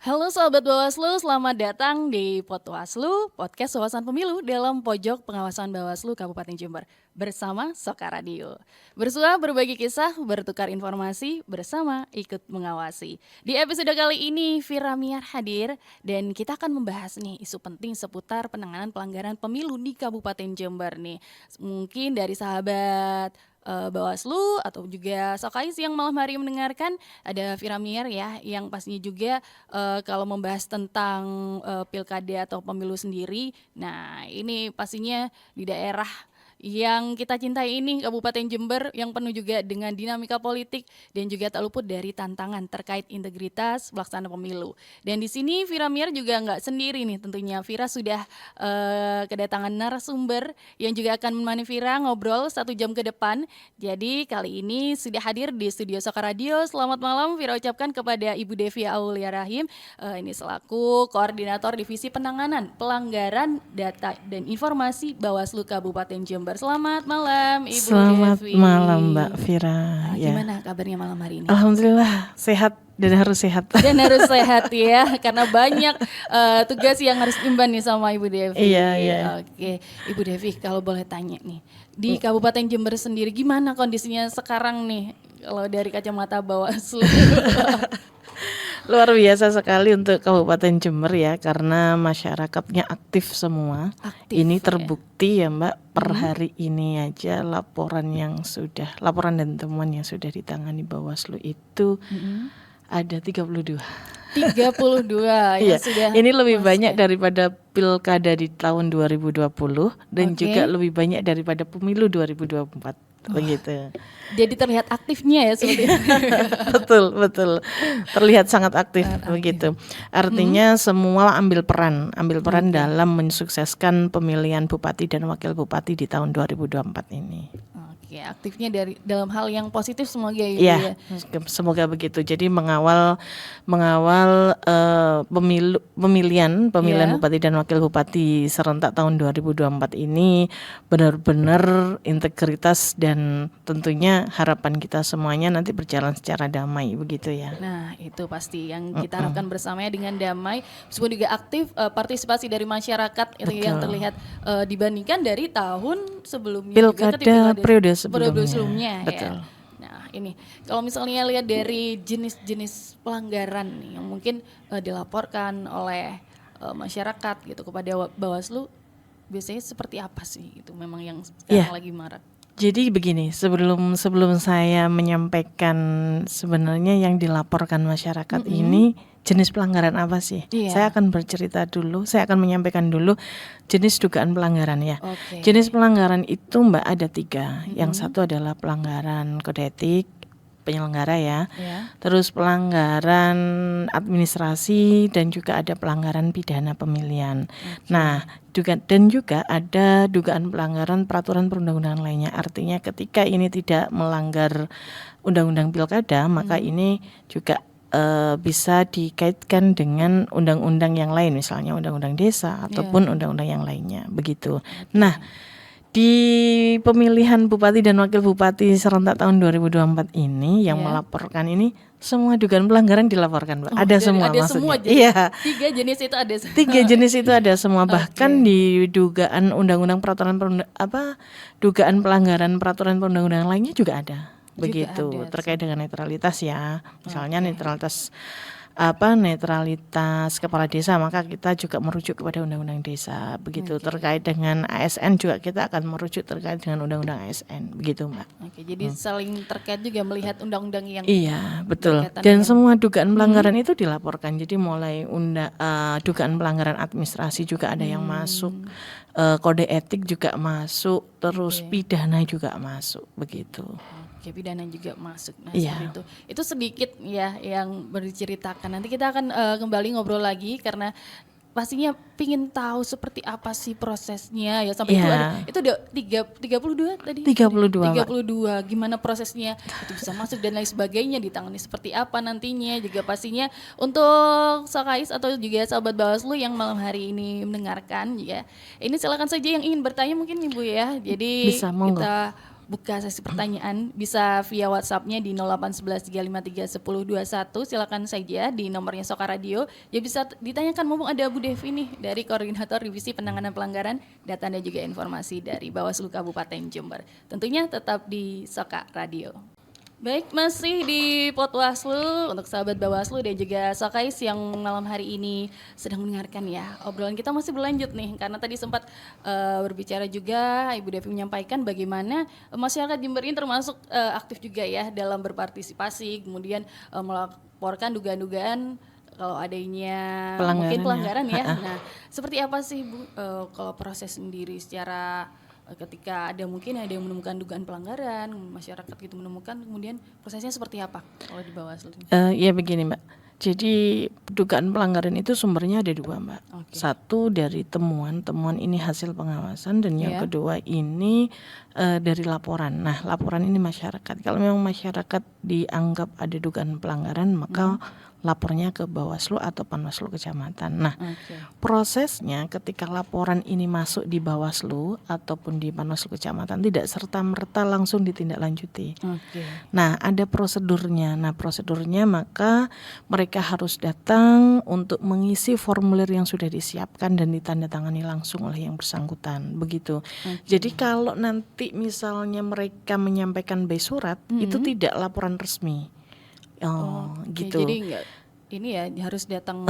Halo sahabat Bawaslu, selamat datang di Potwaslu, podcast wawasan pemilu dalam pojok pengawasan Bawaslu Kabupaten Jember bersama Soka Radio. Bersua berbagi kisah, bertukar informasi, bersama ikut mengawasi. Di episode kali ini Vira Miar hadir dan kita akan membahas nih isu penting seputar penanganan pelanggaran pemilu di Kabupaten Jember nih. Mungkin dari sahabat Bawaslu atau juga Sokais yang malam hari mendengarkan ada Vira Miar ya yang pastinya juga kalau membahas tentang pilkada atau pemilu sendiri. Nah, ini pastinya di daerah yang kita cintai ini Kabupaten Jember yang penuh juga dengan dinamika politik dan juga tak luput dari tantangan terkait integritas pelaksanaan pemilu. Dan di sini Vira Miar juga nggak sendiri nih tentunya. Vira sudah kedatangan narasumber yang juga akan menemani Vira ngobrol 1 jam ke depan. Jadi kali ini sudah hadir di studio Soka Radio. Selamat malam Vira ucapkan kepada Ibu Devi Aulia Rahim. Ini selaku Koordinator Divisi Penanganan Pelanggaran Data dan Informasi Bawaslu Kabupaten Jember. Selamat malam Ibu Selamat Devi. malam Mbak Vira. Gimana kabarnya malam hari ini? Alhamdulillah sehat dan harus sehat. Dan harus sehat ya, karena banyak tugas yang harus imban nih sama Ibu Devi. Iya. Oke, Ibu Devi kalau boleh tanya nih, di Kabupaten Jember sendiri gimana kondisinya sekarang nih, kalau dari kacamata Bawaslu? Luar biasa sekali untuk Kabupaten Jember ya, karena masyarakatnya aktif semua. Aktif, ini ya. terbukti ya Mbak, per hari ini aja laporan dan temuan yang sudah ditangani Bawaslu itu ada 32. 32 Iya, yang sudah ini lebih masuk banyak ya. daripada pilkada di tahun 2020 dan Oke. juga lebih banyak daripada pemilu 2024. Begitu. Jadi terlihat aktifnya ya seperti itu. Betul. Terlihat sangat aktif begitu. Artinya semua ambil peran dalam mensukseskan pemilihan bupati dan wakil bupati di tahun 2024 ini. Oke, aktifnya dari dalam hal yang positif semoga ya, Ibu ya. Semoga begitu. Jadi mengawal pemilihan bupati dan wakil bupati serentak tahun 2024 ini benar-benar integritas dan tentunya harapan kita semuanya nanti berjalan secara damai begitu ya. Nah, itu pasti yang kita harapkan bersamanya dengan damai, meskipun juga aktif partisipasi dari masyarakat itu yang terlihat dibandingkan dari tahun sebelumnya Pilkada juga periode sebelumnya Betul. ya. Nah, ini kalau misalnya lihat dari jenis-jenis pelanggaran nih yang mungkin dilaporkan oleh masyarakat gitu kepada Bawaslu, biasanya seperti apa sih itu memang yang sekarang lagi marak? Jadi begini, sebelum saya menyampaikan sebenarnya yang dilaporkan masyarakat ini jenis pelanggaran apa sih? Saya akan bercerita dulu, saya akan menyampaikan dulu jenis dugaan pelanggaran ya. Jenis pelanggaran itu Mbak ada 3. Yang satu adalah pelanggaran kode etik penyelenggara ya. Terus pelanggaran administrasi dan juga ada pelanggaran pidana pemilihan. Nah, juga ada dugaan pelanggaran peraturan perundang-undangan lainnya. Artinya ketika ini tidak melanggar undang-undang pilkada, maka ini juga bisa dikaitkan dengan undang-undang yang lain, misalnya undang-undang desa ataupun undang-undang yang lainnya, begitu. Nah, di pemilihan bupati dan wakil bupati serentak tahun 2024 ini yang melaporkan ini semua dugaan pelanggaran dilaporkan, Mbak. Ada semua maksudnya. Iya. 3 jenis itu ada. 3 jenis itu ada semua, bahkan di dugaan undang-undang dugaan pelanggaran peraturan perundang-undangan lainnya juga ada. Begitu. Terkait dengan netralitas ya. Misalnya netralitas kepala desa, maka kita juga merujuk kepada undang-undang desa. Begitu. Terkait dengan ASN juga kita akan merujuk terkait dengan undang-undang ASN. Begitu, Mbak. Jadi saling terkait juga melihat undang-undang yang betul. Dan semua dugaan pelanggaran itu dilaporkan. Jadi mulai dugaan pelanggaran administrasi juga ada yang masuk, kode etik juga masuk, terus pidana juga masuk, begitu. Pidana juga masuk. Nah, seperti itu. Itu sedikit ya yang berceritakan. Nanti kita akan kembali ngobrol lagi karena pastinya pingin tahu seperti apa sih prosesnya ya sampai itu ada 32 tadi. 32. Gimana prosesnya itu bisa masuk dan lain sebagainya, ditangani seperti apa nantinya, juga pastinya untuk Sokais atau juga sahabat Bawaslu yang malam hari ini mendengarkan ya. Ini silakan saja yang ingin bertanya mungkin Ibu ya. Jadi bisa, monggo. kita buka sesi pertanyaan bisa via WhatsApp-nya di 0811 353 1021. Silakan saja di nomornya Soka Radio. Ya bisa ditanyakan, mumpung ada Bu Devi nih dari Koordinator Divisi Penanganan Pelanggaran Data dan juga Informasi dari Bawaslu Kabupaten Jember. Tentunya tetap di Soka Radio. Baik, masih di Potwaslu untuk sahabat Bawaslu dan juga Sokais yang malam hari ini sedang mendengarkan ya. Obrolan kita masih berlanjut nih, karena tadi sempat berbicara juga, Ibu Devi menyampaikan bagaimana masyarakat Jember ini termasuk aktif juga ya dalam berpartisipasi, kemudian melaporkan dugaan-dugaan kalau adanya mungkin pelanggaran ya. Nah, seperti apa sih Bu kalau proses sendiri secara ketika mungkin ada yang menemukan dugaan pelanggaran, masyarakat gitu menemukan, kemudian prosesnya seperti apa kalau di Bawaslu? Ya begini Mbak, jadi dugaan pelanggaran itu sumbernya ada dua Mbak. Satu dari temuan ini hasil pengawasan, dan yang kedua ini dari laporan. Nah, laporan ini masyarakat. Kalau memang masyarakat dianggap ada dugaan pelanggaran, maka lapornya ke Bawaslu atau Panwaslu kecamatan. Nah, prosesnya ketika laporan ini masuk di Bawaslu ataupun di Panwaslu kecamatan tidak serta-merta langsung ditindaklanjuti. Nah, ada prosedurnya. Nah, prosedurnya maka mereka harus datang untuk mengisi formulir yang sudah disiapkan dan ditandatangani langsung oleh yang bersangkutan. Begitu. Jadi kalau nanti misalnya mereka menyampaikan by surat, itu tidak laporan resmi. Gitu. Jadi enggak ini ya harus datang.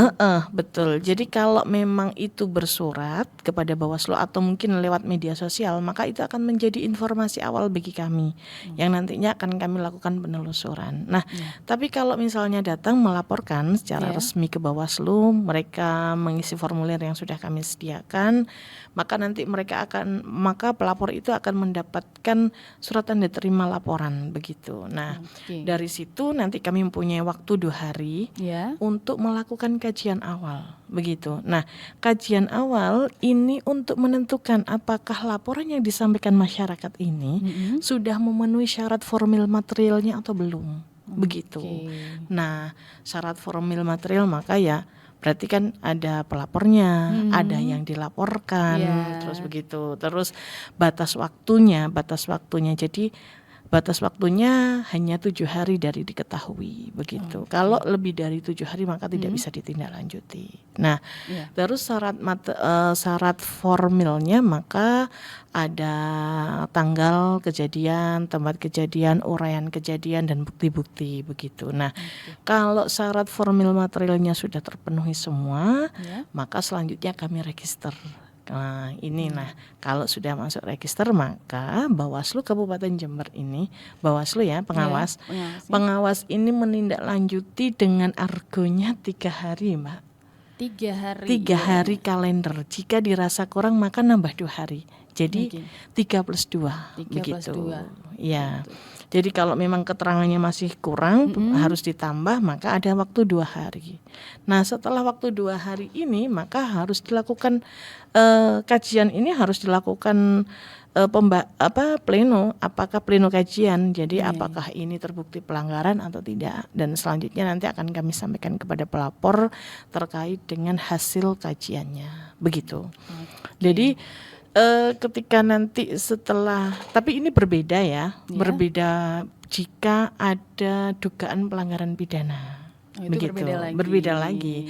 Betul. Jadi kalau memang itu bersurat kepada Bawaslu atau mungkin lewat media sosial, maka itu akan menjadi informasi awal bagi kami yang nantinya akan kami lakukan penelusuran. Nah, tapi kalau misalnya datang melaporkan secara resmi ke Bawaslu, mereka mengisi formulir yang sudah kami sediakan, maka nanti maka pelapor itu akan mendapatkan surat tanda terima laporan begitu. Nah, dari situ nanti kami mempunyai waktu 2 hari untuk melakukan kajian awal begitu. Nah, kajian awal ini untuk menentukan apakah laporan yang disampaikan masyarakat ini sudah memenuhi syarat formil materialnya atau belum. Begitu. Nah, syarat formil material maka ya berarti kan ada pelapornya, ada yang dilaporkan, terus begitu. Terus batas waktunya. Jadi batas waktunya hanya 7 hari dari diketahui begitu. Kalau lebih dari 7 hari maka tidak bisa ditindaklanjuti. Nah, terus syarat formilnya maka ada tanggal kejadian, tempat kejadian, uraian kejadian, dan bukti-bukti begitu. Nah, kalau syarat formil materialnya sudah terpenuhi semua, maka selanjutnya kami register. Nah, kalau sudah masuk register maka Bawaslu Kabupaten Jember ini, Bawaslu ya pengawas, pengawas ini menindaklanjuti dengan argonya 3 hari Mbak. 3 hari kalender. Jika dirasa kurang maka nambah 2 hari. Jadi 3+2 begitu. Ya. Jadi kalau memang keterangannya masih kurang harus ditambah, maka ada waktu 2 hari. Nah, setelah waktu 2 hari ini maka harus dilakukan kajian ini harus dilakukan pleno, apakah pleno kajian. Jadi apakah ini terbukti pelanggaran atau tidak, dan selanjutnya nanti akan kami sampaikan kepada pelapor terkait dengan hasil kajiannya. Begitu. Jadi ketika nanti setelah, tapi ini berbeda ya, berbeda jika ada dugaan pelanggaran pidana. Begitu. Berbeda lagi.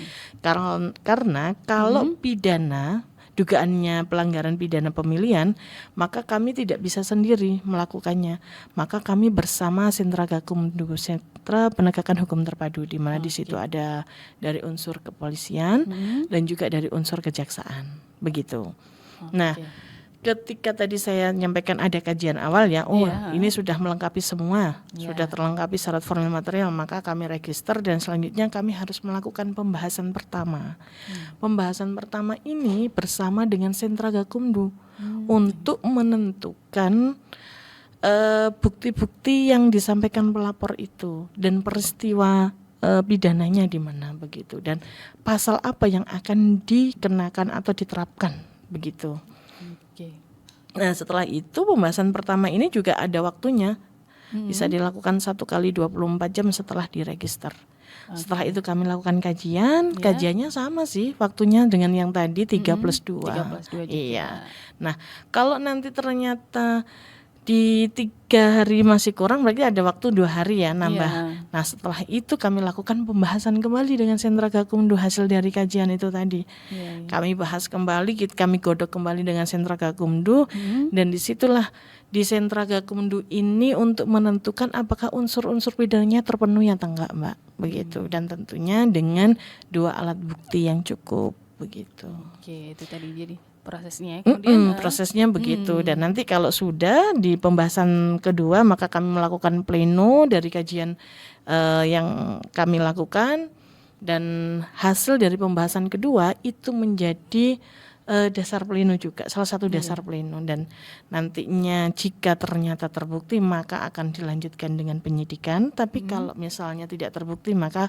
Karena kalau pidana, dugaannya pelanggaran pidana pemilihan, maka kami tidak bisa sendiri melakukannya. Maka kami bersama Sentra Gakumdu, Sentra Penegakan Hukum Terpadu, di mana di situ ada dari unsur kepolisian dan juga dari unsur kejaksaan. Begitu. Nah, ketika tadi saya menyampaikan ada kajian awal ya, ini sudah melengkapi semua, sudah terlengkapi syarat formil material, maka kami register dan selanjutnya kami harus melakukan pembahasan pertama. Pembahasan pertama ini bersama dengan Sentra Gakumdu untuk menentukan bukti-bukti yang disampaikan pelapor itu dan peristiwa pidananya di mana begitu, dan pasal apa yang akan dikenakan atau diterapkan begitu. Nah, setelah itu pembahasan pertama ini juga ada waktunya, bisa dilakukan 1 kali 24 jam setelah diregister. Setelah itu kami lakukan kajian, kajiannya sama sih waktunya dengan yang tadi 3+2. Iya. Nah, kalau nanti ternyata di 3 hari masih kurang, berarti ada waktu 2 hari ya nambah. Iya. Nah setelah itu kami lakukan pembahasan kembali dengan Sentra Gakumdu hasil dari kajian itu tadi. Iya. Kami bahas kembali, kami godok kembali dengan Sentra Gakumdu, dan disitulah di Sentra Gakumdu ini untuk menentukan apakah unsur-unsur pidananya terpenuhi atau enggak, Mbak, begitu. Dan tentunya dengan 2 alat bukti yang cukup, begitu. Oke, itu tadi jadi prosesnya. Kemudian prosesnya begitu. Dan nanti kalau sudah di pembahasan kedua, maka kami melakukan pleno dari kajian yang kami lakukan, dan hasil dari pembahasan kedua itu menjadi dasar pleno juga, salah satu dasar pleno. Dan nantinya jika ternyata terbukti maka akan dilanjutkan dengan penyidikan, tapi kalau misalnya tidak terbukti maka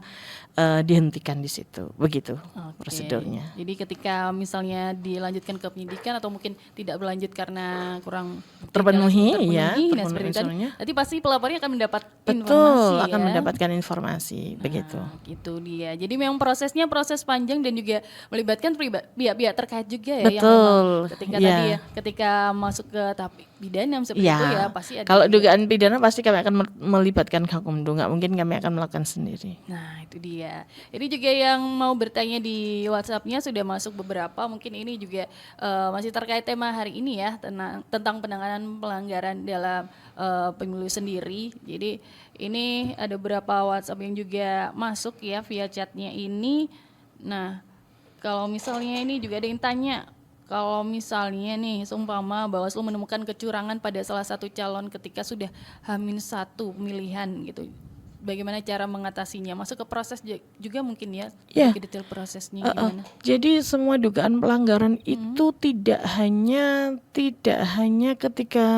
dihentikan di situ, begitu prosedurnya. Jadi ketika misalnya dilanjutkan ke penyidikan atau mungkin tidak berlanjut karena kurang terpenuhi, nah seperti tadi, nanti pasti pelapornya akan mendapat informasi, akan mendapatkan informasi, begitu. Gitu dia. Jadi memang prosesnya proses panjang dan juga melibatkan pihak-pihak terkait juga ya. Betul. Yang ketika tadi ya, ketika masuk ke tahap pidana seperti itu ya pasti ada. Kalau dugaan pidana pasti kami akan melibatkan Gakumdu, nggak mungkin kami akan melakukan sendiri. Nah itu dia. Ini juga yang mau bertanya di WhatsApp-nya sudah masuk beberapa. Mungkin ini juga masih terkait tema hari ini ya, tentang penanganan pelanggaran dalam pemilu sendiri. Jadi ini ada beberapa WhatsApp yang juga masuk ya via chatnya ini. Nah kalau misalnya ini juga ada yang tanya, kalau misalnya nih seumpama Bawaslu menemukan kecurangan pada salah satu calon ketika sudah H-1 pemilihan gitu, bagaimana cara mengatasinya? Masuk ke proses juga mungkin ya, ke detail prosesnya gimana? Jadi semua dugaan pelanggaran itu tidak hanya ketika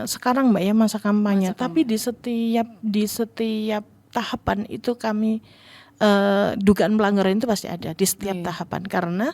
sekarang Mbak ya masa kampanye, tapi di setiap tahapan itu kami dugaan pelanggaran itu pasti ada di setiap tahapan. Karena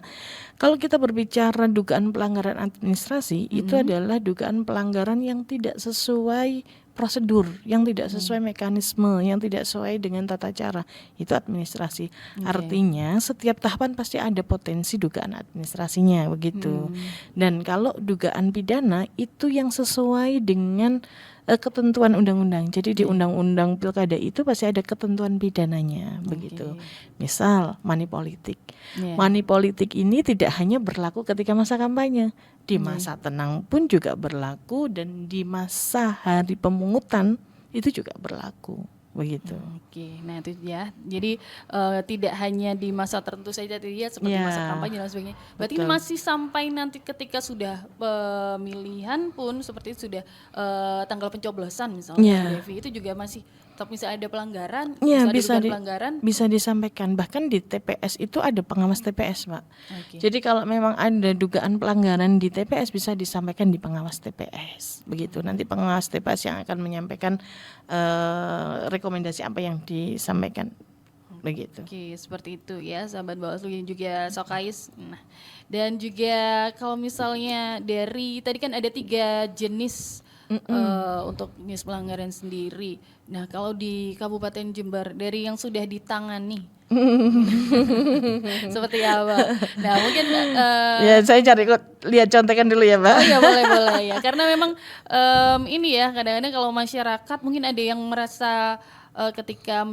kalau kita berbicara dugaan pelanggaran administrasi, itu adalah dugaan pelanggaran yang tidak sesuai prosedur, yang tidak sesuai mekanisme, yang tidak sesuai dengan tata cara, itu administrasi. Artinya setiap tahapan pasti ada potensi dugaan administrasinya, begitu. Dan kalau dugaan pidana itu yang sesuai dengan ketentuan undang-undang. Jadi di undang-undang pilkada itu pasti ada ketentuan pidananya, begitu. Misal money politik. Money politik ini tidak hanya berlaku ketika masa kampanye, di masa tenang pun juga berlaku, dan di masa hari pemungutan itu juga berlaku, begitu. Nah itu ya. Jadi tidak hanya di masa tertentu saja tadi ya, seperti masa kampanye dan sebagainya. Berarti ini masih sampai nanti ketika sudah pemilihan pun seperti itu, sudah tanggal pencoblosan misalnya, Devi, itu juga masih tetap misalnya ada pelanggaran, bisa disampaikan. Bahkan di TPS itu ada pengawas TPS, Mbak. Jadi kalau memang ada dugaan pelanggaran di TPS bisa disampaikan di pengawas TPS, begitu. Nanti pengawas TPS yang akan menyampaikan rekomendasi apa yang disampaikan, begitu. Seperti itu ya sahabat Bawaslu yang juga Sokais. Nah, dan juga kalau misalnya dari tadi kan ada 3 jenis untuk jenis pelanggaran sendiri. Nah kalau di Kabupaten Jember dari yang sudah ditangani seperti apa? Nah mungkin ya saya lihat contekan dulu ya Mbak. Oh ya boleh ya, karena memang ini ya kadang-kadang kalau masyarakat mungkin ada yang merasa ketika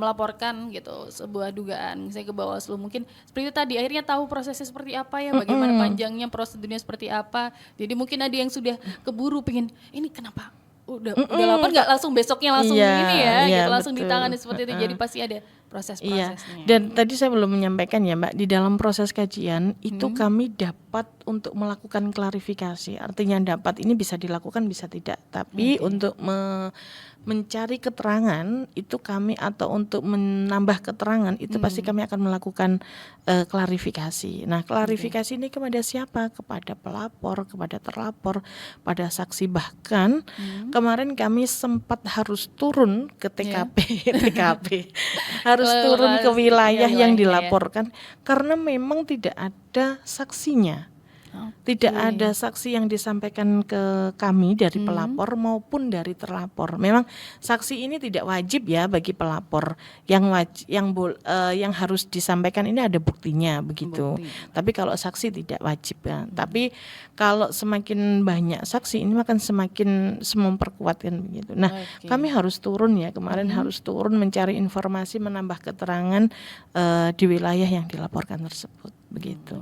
melaporkan gitu sebuah dugaan misalnya ke Bawaslu, mungkin seperti itu tadi akhirnya tahu prosesnya seperti apa ya, bagaimana panjangnya prosedurnya seperti apa. Jadi mungkin ada yang sudah keburu pengen ini kenapa udah lapor nggak langsung besoknya langsung ini ya gitu, langsung ditangani seperti itu. Jadi pasti ada proses-prosesnya. Dan tadi saya belum menyampaikan ya Mbak, di dalam proses kajian itu kami dapat untuk melakukan klarifikasi. Artinya dapat ini bisa dilakukan bisa tidak, tapi untuk mencari keterangan itu kami, atau untuk menambah keterangan itu pasti kami akan melakukan klarifikasi. Nah klarifikasi ini kepada siapa? Kepada pelapor, kepada terlapor, pada saksi. Bahkan kemarin kami sempat harus turun ke TKP harus turun ke wilayah yang dilaporkan karena memang tidak ada saksinya. Tidak ada saksi yang disampaikan ke kami dari pelapor maupun dari terlapor. Memang saksi ini tidak wajib ya bagi pelapor. Yang harus disampaikan ini ada buktinya begitu. Tapi kalau saksi tidak wajib ya. Tapi kalau semakin banyak saksi ini akan semakin memperkuat kan begitu. Nah, kami harus turun ya. Kemarin harus turun mencari informasi, menambah keterangan di wilayah yang dilaporkan tersebut begitu.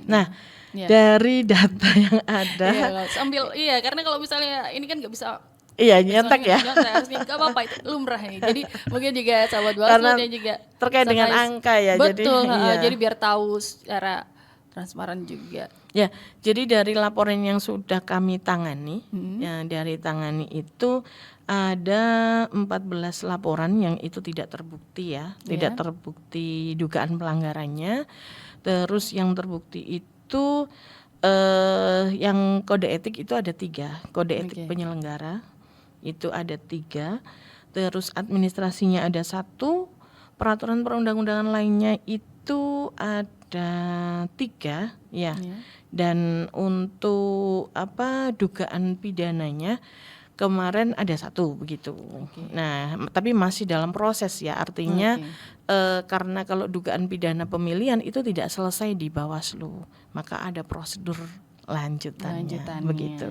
Nah, dari data yang ada, karena kalau misalnya ini kan nggak bisa nyetak ya. Nggak apa-apa, itu lumrah nih. Jadi mungkin juga sahabat Bawaslu dan juga terkait dengan angka ya. Betul, jadi biar tahu secara transparan juga. Ya, jadi dari laporan yang sudah kami tangani, dari tangani itu ada 14 laporan yang itu tidak terbukti ya, tidak terbukti dugaan pelanggarannya. Terus yang terbukti itu yang kode etik itu ada 3, kode etik penyelenggara itu ada 3, terus administrasinya ada 1, peraturan perundang-undangan lainnya itu ada 3 ya. Dan untuk dugaan pidananya kemarin ada 1 begitu. Nah, tapi masih dalam proses ya, artinya karena kalau dugaan pidana pemilihan itu tidak selesai di Bawaslu, maka ada prosedur lanjutannya. Begitu.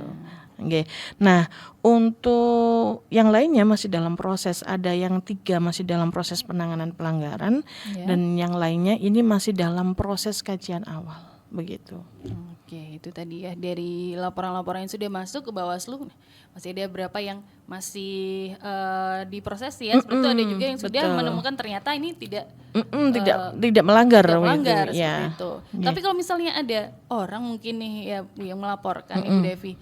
Nah, untuk yang lainnya masih dalam proses, ada yang 3 masih dalam proses penanganan pelanggaran dan yang lainnya ini masih dalam proses kajian awal begitu. Itu tadi ya dari laporan-laporan yang sudah masuk ke Bawaslu, masih ada berapa yang masih diproses ya. Seperti itu ada juga yang sudah menemukan ternyata ini tidak melanggar seperti itu. Tapi kalau misalnya ada orang mungkin nih ya yang melaporkan Ibu Devi,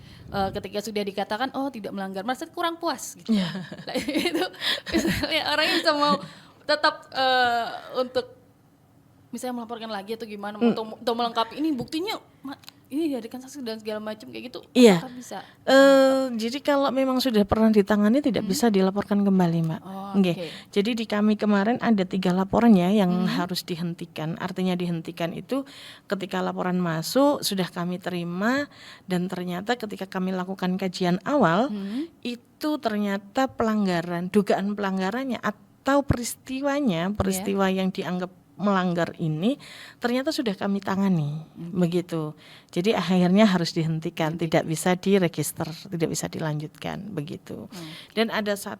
ketika sudah dikatakan tidak melanggar, merasa kurang puas gitu. Nah, itu misalnya orang yang bisa mau tetap untuk misalnya melaporkan lagi atau gimana untuk melengkapi ini buktinya ini dijadikan saksi dan segala macam kayak gitu. Iya. Bisa. Jadi kalau memang sudah pernah ditangani tidak bisa dilaporkan kembali, Mbak. Jadi di kami kemarin ada 3 laporan ya yang harus dihentikan. Artinya dihentikan itu ketika laporan masuk sudah kami terima dan ternyata ketika kami lakukan kajian awal itu ternyata dugaan pelanggarannya atau peristiwa yang dianggap melanggar ini ternyata sudah kami tangani begitu. Jadi akhirnya harus dihentikan, tidak bisa diregister, tidak bisa dilanjutkan begitu. Dan ada 1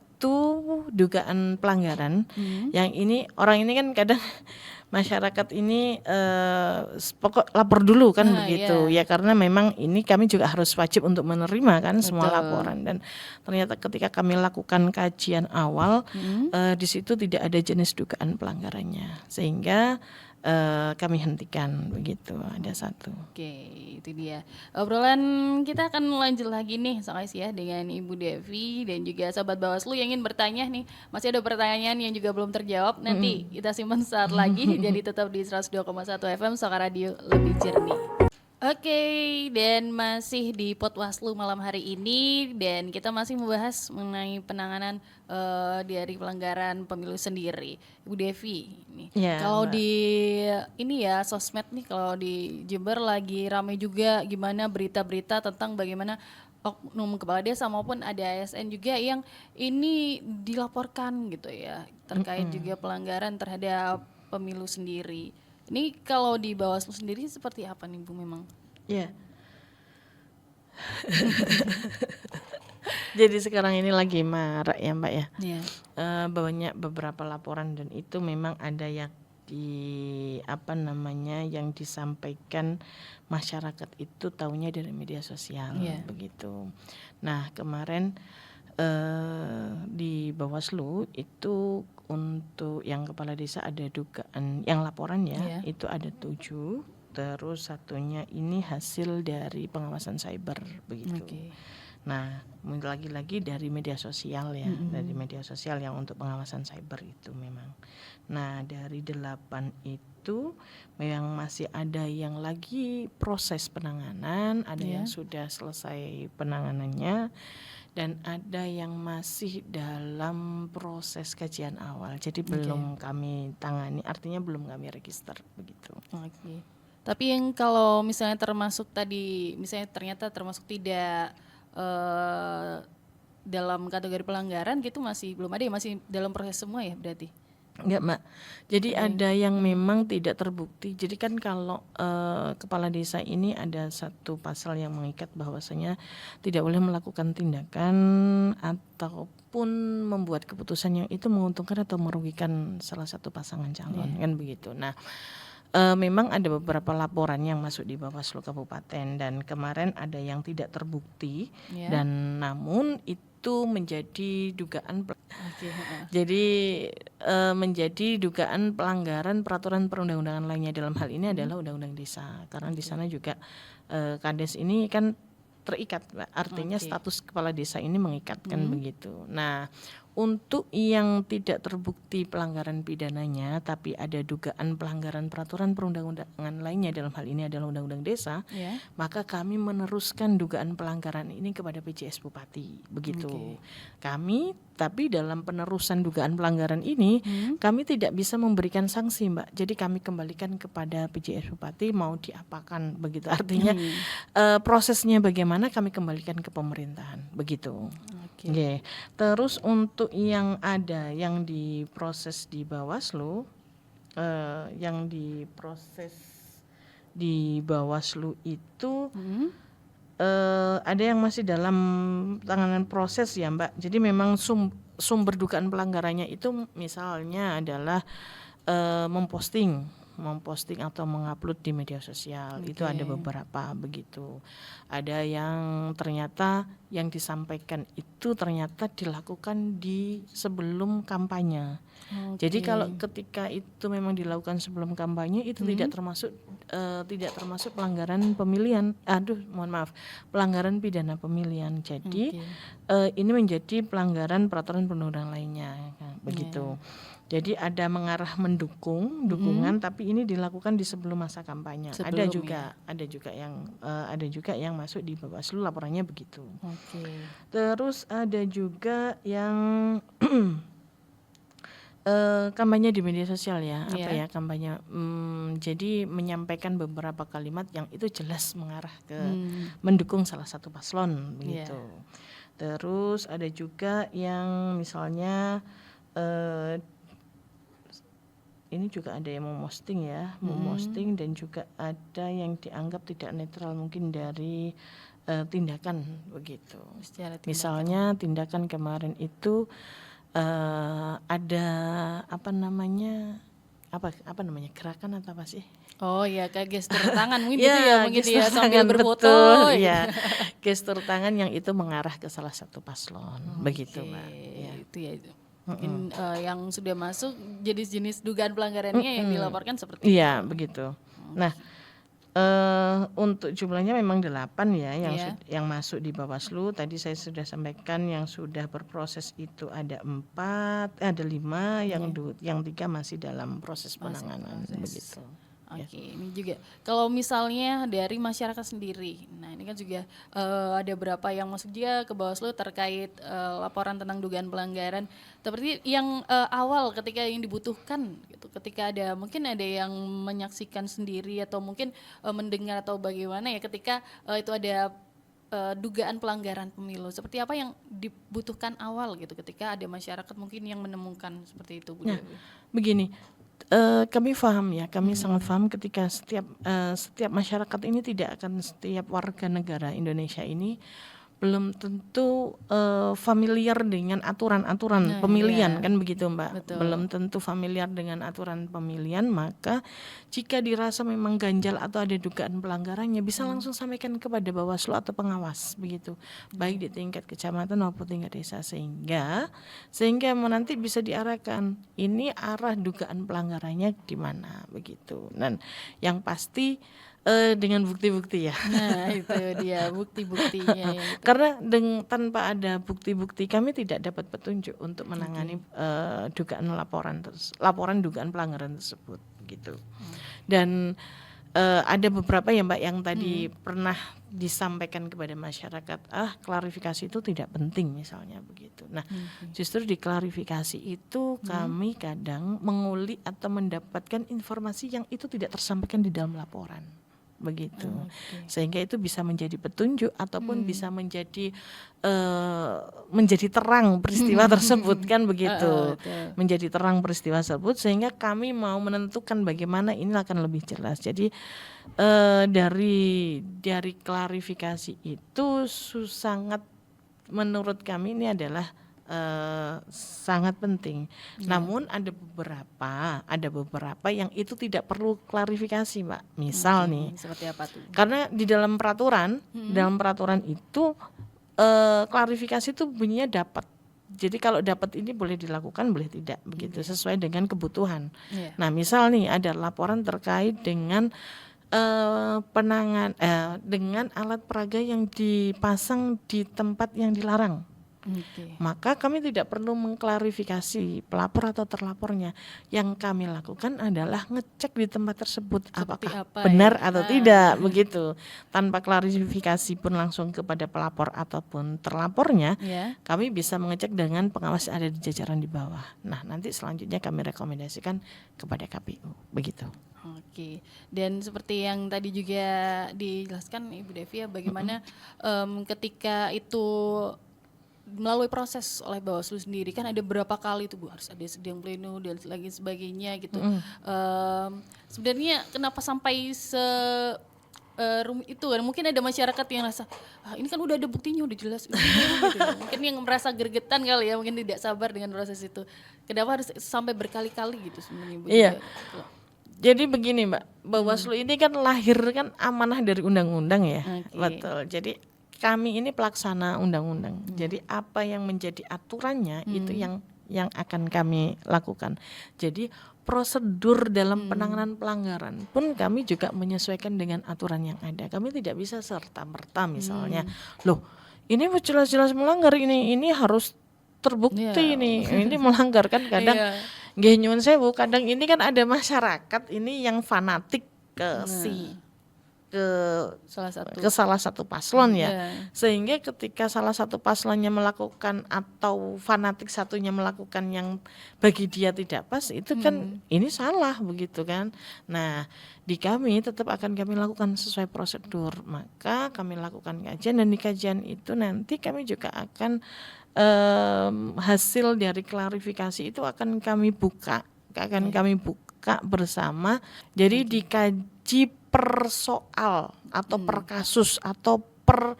dugaan pelanggaran yang ini orang ini kan kadang masyarakat ini pokok lapor dulu kan begitu ya, karena memang ini kami juga harus wajib untuk menerima kan semua laporan, dan ternyata ketika kami lakukan kajian awal di situ tidak ada jenis dugaan pelanggarannya sehingga kami hentikan begitu, ada 1. Itu dia obrolan kita. Akan lanjut lagi nih guys ya dengan Ibu Devi dan juga sahabat Bawaslu yang ingin bertanya nih, masih ada pertanyaan yang juga belum terjawab, nanti kita simpan saat lagi. Jadi tetap di 102,1 FM Sokar Radio, lebih jernih. Dan masih di Potwaslu malam hari ini dan kita masih membahas mengenai penanganan dari pelanggaran pemilu sendiri. Ibu Devi, kalau di ini ya sosmed nih, kalau di Jember lagi ramai juga gimana berita-berita tentang bagaimana oknum kepala desa maupun ada ASN juga yang ini dilaporkan gitu ya, terkait juga pelanggaran terhadap pemilu sendiri. Ini kalau di Bawaslu sendiri seperti apa nih Bu memang? Jadi sekarang ini lagi marak ya Mbak ya. Banyak beberapa laporan dan itu memang ada yang yang disampaikan masyarakat itu taunya dari media sosial begitu. Nah, kemarin di Bawaslu itu untuk yang kepala desa ada dugaan yang laporan itu ada 7, terus 1-nya ini hasil dari pengawasan cyber begitu. Nah, lagi-lagi dari media sosial ya, dari media sosial yang untuk pengawasan cyber itu memang. Nah, dari 8 itu memang masih ada yang lagi proses penanganan, ada yang sudah selesai penanganannya, dan ada yang masih dalam proses kajian awal. Jadi belum kami tangani, artinya belum kami register begitu. Tapi yang kalau misalnya termasuk tadi, misalnya ternyata termasuk tidak dalam kategori pelanggaran gitu masih belum ada ya, masih dalam proses semua ya berarti? Enggak, Mbak. Jadi ada yang memang tidak terbukti. Jadi kan kalau kepala desa ini ada satu pasal yang mengikat bahwasanya tidak boleh melakukan tindakan ataupun membuat keputusan yang itu menguntungkan atau merugikan salah satu pasangan calon, kan begitu. Nah, memang ada beberapa laporan yang masuk di Bawaslu Kabupaten dan kemarin ada yang tidak terbukti dan namun itu menjadi dugaan jadi menjadi dugaan pelanggaran peraturan perundang-undangan lainnya, dalam hal ini adalah Undang-Undang Desa, karena di sana juga Kades ini kan terikat, artinya status kepala desa ini mengikat, kan begitu. Nah, untuk yang tidak terbukti pelanggaran pidananya tapi ada dugaan pelanggaran peraturan perundang-undangan lainnya, dalam hal ini adalah Undang-Undang Desa, maka kami meneruskan dugaan pelanggaran ini kepada PJS Bupati, begitu. Kami tapi dalam penerusan dugaan pelanggaran ini kami tidak bisa memberikan sanksi, Mbak. Jadi kami kembalikan kepada PJS Bupati mau diapakan, begitu. Artinya prosesnya bagaimana kami kembalikan ke pemerintahan, begitu. Terus untuk yang ada yang diproses di Bawaslu, yang diproses di Bawaslu itu ada yang masih dalam tanganan proses ya, Mbak. Jadi memang sumber dugaan pelanggarannya itu misalnya adalah memposting atau mengupload di media sosial. Itu ada beberapa, begitu. Ada yang ternyata yang disampaikan itu ternyata dilakukan di sebelum kampanye. Jadi kalau ketika itu memang dilakukan sebelum kampanye itu tidak termasuk pelanggaran pemilihan. Pelanggaran pidana pemilihan. Jadi ini menjadi pelanggaran peraturan perundang-undangan lainnya, begitu. Jadi ada mengarah dukungan, tapi ini dilakukan di sebelum masa kampanye. Ada juga yang masuk di Bawaslu laporannya begitu. Terus ada juga yang kampanye di media sosial ya, kampanye. Jadi menyampaikan beberapa kalimat yang itu jelas mengarah ke mendukung salah satu paslon, begitu. Terus ada juga yang misalnya ini juga ada yang memposting dan juga ada yang dianggap tidak netral mungkin dari tindakan, begitu. Misalnya tindakan kemarin itu ada gerakan atau apa sih? Oh ya, kayak gestur tangan mungkin gitu ya, mungkin ya sambil berfoto. Iya, gestur tangan yang itu mengarah ke salah satu paslon, begitu, Mbak. Itu ya itu. Mungkin yang sudah masuk jenis-jenis dugaan pelanggarannya yang dilaporkan seperti itu. Iya, begitu. Nah, untuk jumlahnya memang 8 ya yang masuk di Bawaslu. Tadi saya sudah sampaikan yang sudah berproses itu ada 5, yang 3 masih dalam proses penanganan, begitu. Ini juga kalau misalnya dari masyarakat sendiri, nah ini kan juga ada berapa yang masuk juga ke Bawaslu terkait laporan tentang dugaan pelanggaran. Seperti yang awal ketika yang dibutuhkan, gitu, ketika mungkin ada yang menyaksikan sendiri atau mungkin mendengar atau bagaimana ya ketika itu ada dugaan pelanggaran pemilu. Seperti apa yang dibutuhkan awal gitu ketika ada masyarakat mungkin yang menemukan seperti itu, Bu Dewi? Begini. Kami sangat paham ketika setiap masyarakat ini setiap warga negara Indonesia ini belum tentu familiar dengan aturan-aturan pemilihan, kan begitu, Mbak. Betul. Belum tentu familiar dengan aturan pemilihan, maka jika dirasa memang ganjal atau ada dugaan pelanggarannya bisa langsung sampaikan kepada Bawaslu atau pengawas, begitu. Baik di tingkat kecamatan maupun tingkat desa, sehingga nanti bisa diarahkan ini arah dugaan pelanggarannya di mana, begitu. Dan yang pasti dengan bukti-bukti ya. Nah itu dia bukti-buktinya. Karena tanpa ada bukti-bukti kami tidak dapat petunjuk untuk menangani dugaan laporan dugaan pelanggaran tersebut, gitu. Dan ada beberapa ya Mbak yang tadi pernah disampaikan kepada masyarakat, klarifikasi itu tidak penting misalnya begitu. Nah, justru di klarifikasi itu kami kadang menguli atau mendapatkan informasi yang itu tidak tersampaikan di dalam laporan begitu, sehingga itu bisa menjadi petunjuk ataupun bisa menjadi terang peristiwa tersebut kan begitu, menjadi terang peristiwa tersebut sehingga kami mau menentukan bagaimana ini akan lebih jelas. Jadi dari klarifikasi itu sangat menurut kami ini adalah sangat penting. Namun ada beberapa yang itu tidak perlu klarifikasi, Mbak. Misal nih, seperti apa tuh? karena di dalam peraturan itu klarifikasi itu bunyinya dapat. Jadi kalau dapat ini boleh dilakukan, boleh tidak begitu, sesuai dengan kebutuhan. Nah, misal nih ada laporan terkait dengan dengan alat peraga yang dipasang di tempat yang dilarang. Maka kami tidak perlu mengklarifikasi pelapor atau terlapornya. Yang kami lakukan adalah ngecek di tempat tersebut apakah benar atau tidak begitu. Tanpa klarifikasi pun langsung kepada pelapor ataupun terlapornya, kami bisa mengecek dengan pengawas yang ada di jajaran di bawah. Nah, nanti selanjutnya kami rekomendasikan kepada KPU begitu. Oke, dan seperti yang tadi juga dijelaskan Ibu Devi ya, bagaimana ketika itu melalui proses oleh Bawaslu sendiri kan ada berapa kali tuh Bu, harus ada sidang pleno dan lagi sebagainya gitu. Sebenarnya kenapa sampai rumit itu kan? Mungkin ada masyarakat yang rasa ini kan udah ada buktinya, udah jelas gitu. Mungkin yang merasa gregetan kali ya, mungkin tidak sabar dengan proses itu. Kenapa harus sampai berkali-kali gitu sebenarnya Bu? Iya. Jadi begini Mbak, Bawaslu ini kan lahir kan amanah dari undang-undang ya. Betul. Jadi kami ini pelaksana undang-undang. Jadi apa yang menjadi aturannya itu yang akan kami lakukan. Jadi prosedur dalam penanganan pelanggaran pun kami juga menyesuaikan dengan aturan yang ada. Kami tidak bisa serta-merta misalnya, loh ini jelas-jelas melanggar, ini harus terbukti ini melanggar kan kadang. Nggih nyuwun sewu, kadang ini kan ada masyarakat ini yang fanatik ke salah satu paslon ya. Sehingga ketika salah satu paslonnya melakukan atau fanatik satunya melakukan yang bagi dia tidak pas, itu kan ini salah begitu kan. Nah, di kami tetap akan kami lakukan sesuai prosedur. Maka kami lakukan kajian, dan di kajian itu nanti kami juga akan hasil dari klarifikasi itu akan kami buka bersama. Jadi dikaji per soal atau per kasus atau per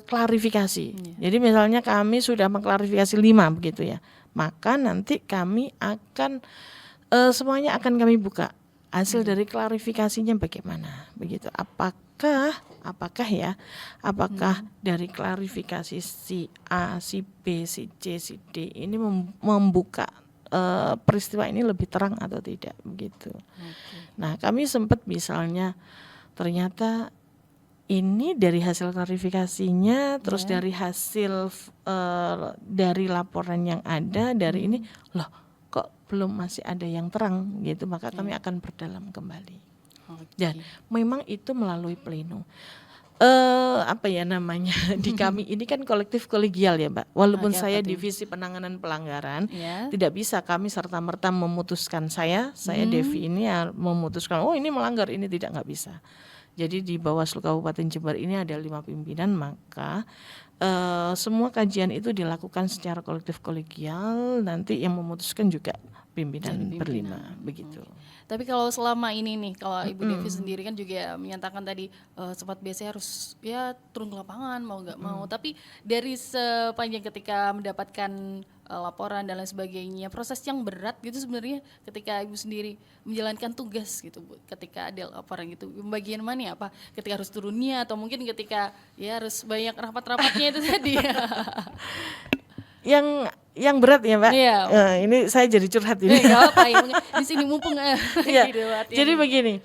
klarifikasi. Jadi misalnya kami sudah mengklarifikasi 5 begitu ya, maka nanti kami akan semuanya akan kami buka hasil dari klarifikasinya bagaimana begitu. Apakah dari klarifikasi si A, si B, si C, si D ini membuka peristiwa ini lebih terang atau tidak begitu. Nah, kami sempat misalnya ternyata ini dari hasil klarifikasinya, terus dari hasil dari laporan yang ada dari ini, loh kok belum masih ada yang terang gitu, maka kami akan perdalam kembali. Dan memang itu melalui pleno. Di kami ini kan kolektif kolegial ya Mbak. Walaupun saya divisi penanganan pelanggaran, tidak bisa kami serta-merta memutuskan saya Devi ini memutuskan ini melanggar, ini nggak bisa. Jadi di Bawaslu Kabupaten Jember ini ada 5 pimpinan, maka semua kajian itu dilakukan secara kolektif kolegial, nanti yang memutuskan juga pimpinan berlima begitu. Tapi kalau selama ini nih, kalau Ibu Devi sendiri kan juga menyatakan tadi sempat biasanya harus ya turun ke lapangan mau nggak mau. Tapi dari sepanjang ketika mendapatkan laporan dan lain sebagainya, proses yang berat gitu sebenarnya ketika Ibu sendiri menjalankan tugas gitu Bu, ketika ada laporan gitu, bagian mana ya, apa ketika harus turunnya atau mungkin ketika ya harus banyak rapat-rapatnya itu tadi. Yang berat ya Mbak. Ini saya jadi curhat ini. Gak apa ya, di sini mumpung. Jadi begini,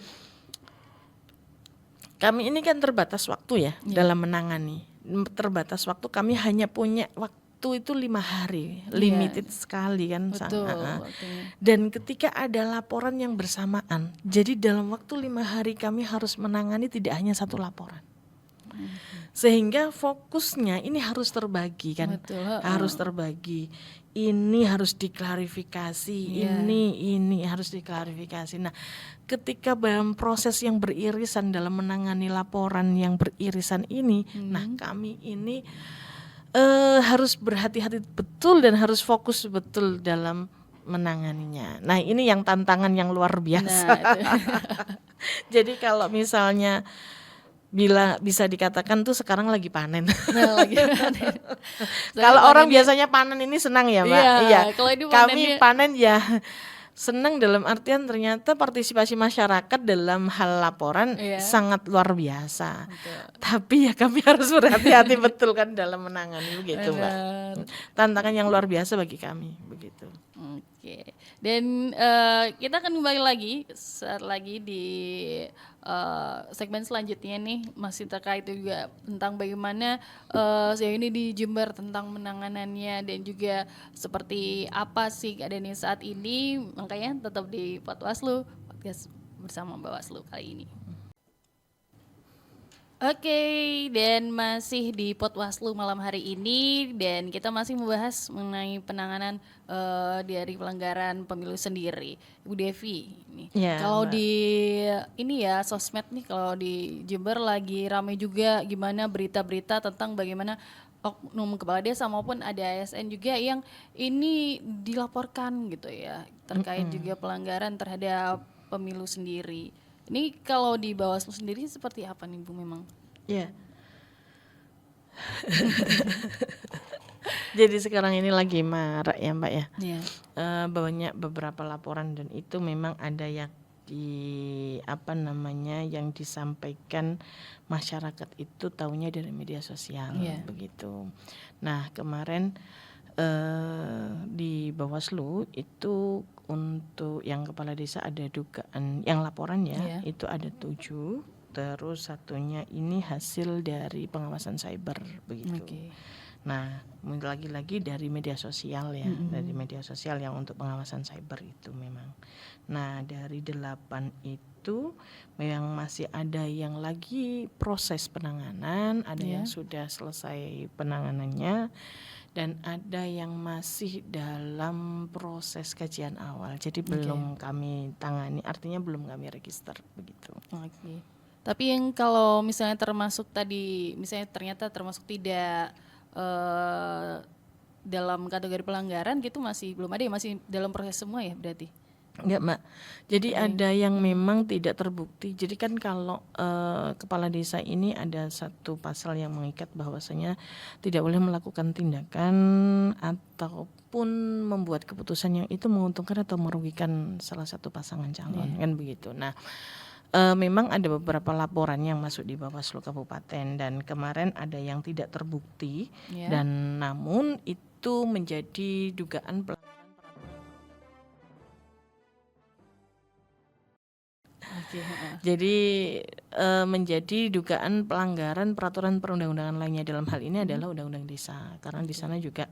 kami ini kan terbatas waktu ya dalam menangani. Terbatas waktu, kami hanya punya waktu waktu itu 5 hari, limited sekali kan. Betul. Dan ketika ada laporan yang bersamaan, jadi dalam waktu 5 hari kami harus menangani tidak hanya satu laporan. Sehingga fokusnya ini harus terbagi kan. Betul. Harus terbagi. Ini harus diklarifikasi, ini harus diklarifikasi. Nah, ketika dalam proses yang beririsan dalam menangani laporan yang beririsan ini, nah kami ini harus berhati-hati betul dan harus fokus betul dalam menanganinya. Nah, ini yang tantangan yang luar biasa. Jadi kalau misalnya bila bisa dikatakan tuh sekarang lagi panen. Kalau orang biasanya panen ini senang ya, Mbak. Iya. Kami panen ya senang dalam artian ternyata partisipasi masyarakat dalam hal laporan sangat luar biasa. Tapi ya kami harus berhati-hati betul kan dalam menangani begitu, Mbak. Tantangan yang luar biasa bagi kami begitu. Oke. Dan kita akan kembali lagi saat lagi di segmen selanjutnya nih, masih terkait juga tentang bagaimana sejauh ini di Jember tentang penanganannya dan juga seperti apa sih keadaannya saat ini. Makanya tetap di Potwaslu, podcast bersama Bawaslu kali ini. Oke, dan masih di Potwaslu malam hari ini dan kita masih membahas mengenai penanganan dari pelanggaran pemilu sendiri. Ibu Devi, kalau Mbak, di ini ya sosmed nih, kalau di Jember lagi ramai juga gimana berita-berita tentang bagaimana oknum kepala desa maupun ada ASN juga yang ini dilaporkan gitu ya terkait juga pelanggaran terhadap pemilu sendiri. Ini kalau di Bawaslu sendiri seperti apa nih Bu memang? Ya. Jadi sekarang ini lagi marak ya Mbak ya. Banyak beberapa laporan dan itu memang ada yang yang disampaikan masyarakat itu taunya dari media sosial begitu. Nah, kemarin di Bawaslu itu untuk yang kepala desa ada dugaan yang laporan itu ada 7, terus satunya ini hasil dari pengawasan cyber begitu. Nah, lagi-lagi dari media sosial ya, dari media sosial yang untuk pengawasan cyber itu memang. Nah, dari 8 itu memang masih ada yang lagi proses penanganan, ada yang sudah selesai penanganannya. Dan ada yang masih dalam proses kajian awal, jadi belum kami tangani, artinya belum kami register begitu. Tapi yang kalau misalnya termasuk tadi, misalnya ternyata termasuk tidak dalam kategori pelanggaran gitu masih belum ada ya, masih dalam proses semua ya berarti? Enggak Mbak, jadi ada yang memang tidak terbukti. Jadi kan kalau kepala desa ini ada satu pasal yang mengikat bahwasanya tidak boleh melakukan tindakan ataupun membuat keputusan yang itu menguntungkan atau merugikan salah satu pasangan calon kan begitu. Nah, memang ada beberapa laporan yang masuk di Bawaslu Kabupaten dan kemarin ada yang tidak terbukti dan namun itu menjadi dugaan pelanggaran. Jadi menjadi dugaan pelanggaran peraturan perundang-undangan lainnya, dalam hal ini adalah Undang-Undang Desa, karena di sana juga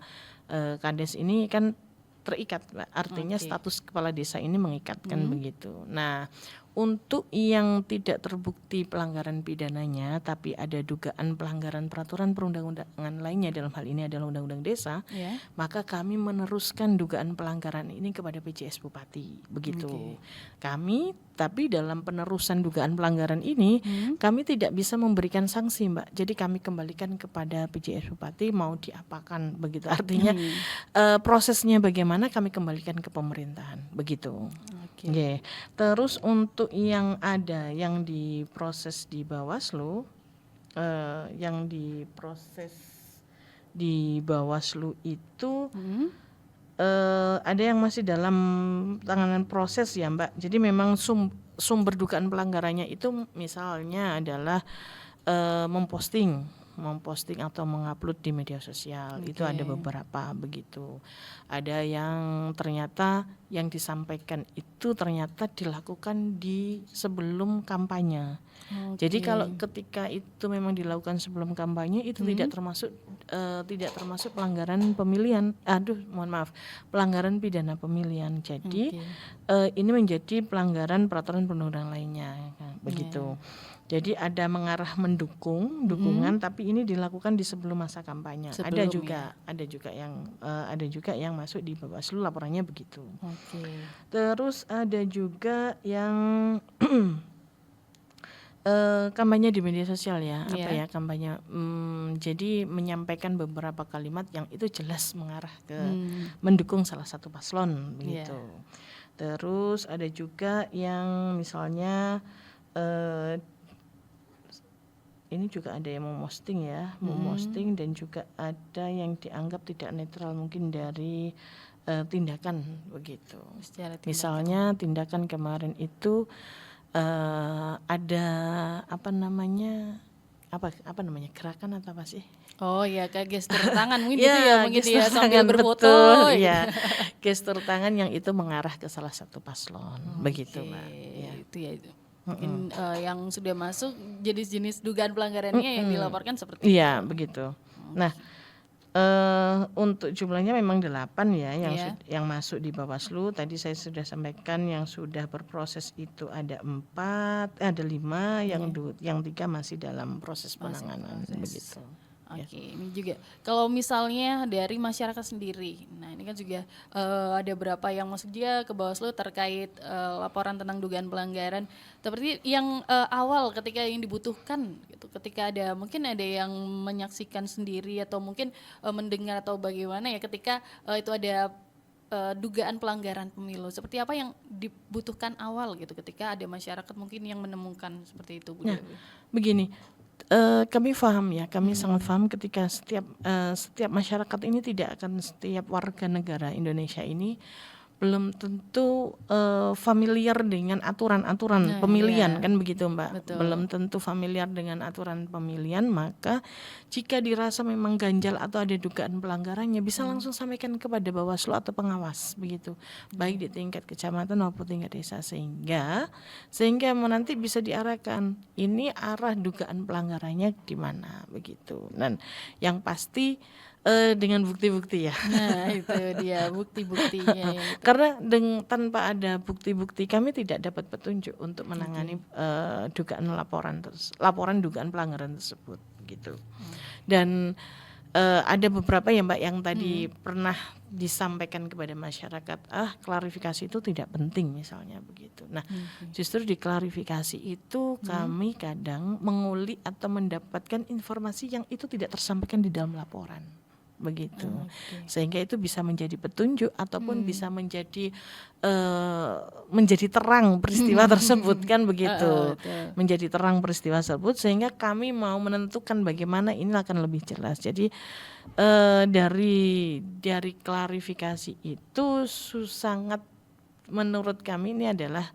Kades ini kan terikat, artinya status kepala desa ini mengikatkan begitu. Nah, untuk yang tidak terbukti pelanggaran pidananya tapi ada dugaan pelanggaran peraturan perundang-undangan lainnya, dalam hal ini adalah Undang-Undang Desa, maka kami meneruskan dugaan pelanggaran ini kepada PJS Bupati begitu. Kami tapi dalam penerusan dugaan pelanggaran ini kami tidak bisa memberikan sanksi Mbak, jadi kami kembalikan kepada PJS Bupati mau diapakan begitu, artinya prosesnya bagaimana kami kembalikan ke pemerintahan begitu. Terus untuk yang ada yang diproses di Bawaslu, yang diproses di Bawaslu itu ada yang masih dalam tanganan proses ya Mbak. Jadi memang sumber dugaan pelanggarannya itu misalnya adalah memposting memposting atau mengupload di media sosial. Itu ada beberapa begitu. Ada yang ternyata yang disampaikan itu ternyata dilakukan di sebelum kampanye. Jadi kalau ketika itu memang dilakukan sebelum kampanye itu tidak termasuk pelanggaran pemilihan. Pelanggaran pidana pemilihan. Jadi ini menjadi pelanggaran peraturan perundang-undangan lainnya, begitu. Jadi ada mengarah dukungan, tapi ini dilakukan di sebelum masa kampanye. Ada juga yang masuk di Bawaslu laporannya begitu. Terus ada juga yang kampanye di media sosial kampanye. Jadi menyampaikan beberapa kalimat yang itu jelas mengarah ke mendukung salah satu paslon begitu. Terus ada juga yang misalnya ini juga ada yang memposting dan juga ada yang dianggap tidak netral mungkin dari tindakan begitu. Misalnya tindakan kemarin itu ada gerakan atau apa sih? Oh ya, kayak gestur tangan mungkin gitu ya, mungkin dia sambil berfoto. Iya, gestur tangan yang itu mengarah ke salah satu paslon, begitu Mbak. Itu. Mungkin yang sudah masuk jenis-jenis dugaan pelanggarannya yang dilaporkan seperti itu. Iya, begitu. Nah, untuk jumlahnya memang 8 ya yang masuk di Bawaslu. Tadi saya sudah sampaikan yang sudah berproses itu ada 5, yang 3 masih dalam proses penanganan begitu. Ini juga kalau misalnya dari masyarakat sendiri, nah ini kan juga ada berapa yang masuk dia ke Bawaslu terkait laporan tentang dugaan pelanggaran seperti yang awal ketika yang dibutuhkan gitu, ketika mungkin ada yang menyaksikan sendiri atau mungkin mendengar atau bagaimana ya ketika itu ada dugaan pelanggaran pemilu, seperti apa yang dibutuhkan awal gitu ketika ada masyarakat mungkin yang menemukan seperti itu Bu Dewi? Begini. Kami sangat paham ketika setiap masyarakat ini tidak akan setiap warga negara Indonesia ini belum tentu familiar dengan aturan-aturan pemilihan kan begitu Mbak. Betul. Belum tentu familiar dengan aturan pemilihan, maka jika dirasa memang ganjal atau ada dugaan pelanggarannya bisa langsung sampaikan kepada Bawaslu atau pengawas begitu. Baik di tingkat kecamatan maupun tingkat desa sehingga nanti bisa diarahkan ini arah dugaan pelanggarannya di mana begitu. Dan yang pasti dengan bukti-bukti ya. Nah itu dia bukti-buktinya ya. Karena tanpa ada bukti-bukti kami tidak dapat petunjuk untuk menangani laporan dugaan pelanggaran tersebut gitu. Dan ada beberapa ya Mbak yang tadi pernah disampaikan kepada masyarakat, klarifikasi itu tidak penting misalnya begitu. Nah, justru di klarifikasi itu kami kadang menguli atau mendapatkan informasi yang itu tidak tersampaikan di dalam laporan. Begitu, sehingga itu bisa menjadi petunjuk ataupun bisa menjadi terang peristiwa tersebut kan begitu, menjadi terang peristiwa tersebut sehingga kami mau menentukan bagaimana ini akan lebih jelas. Jadi dari klarifikasi itu sangat menurut kami ini adalah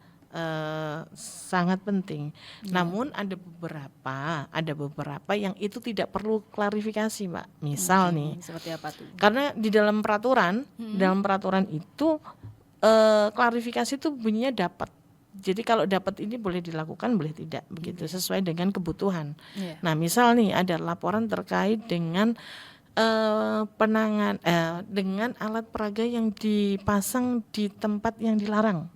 sangat penting. Namun ada beberapa yang itu tidak perlu klarifikasi, Mbak. Misal nih, seperti apa tuh? Karena di dalam peraturan itu klarifikasi itu bunyinya dapat. Jadi kalau dapat ini boleh dilakukan, boleh tidak, begitu sesuai dengan kebutuhan. Nah, misal nih ada laporan terkait dengan dengan alat peraga yang dipasang di tempat yang dilarang.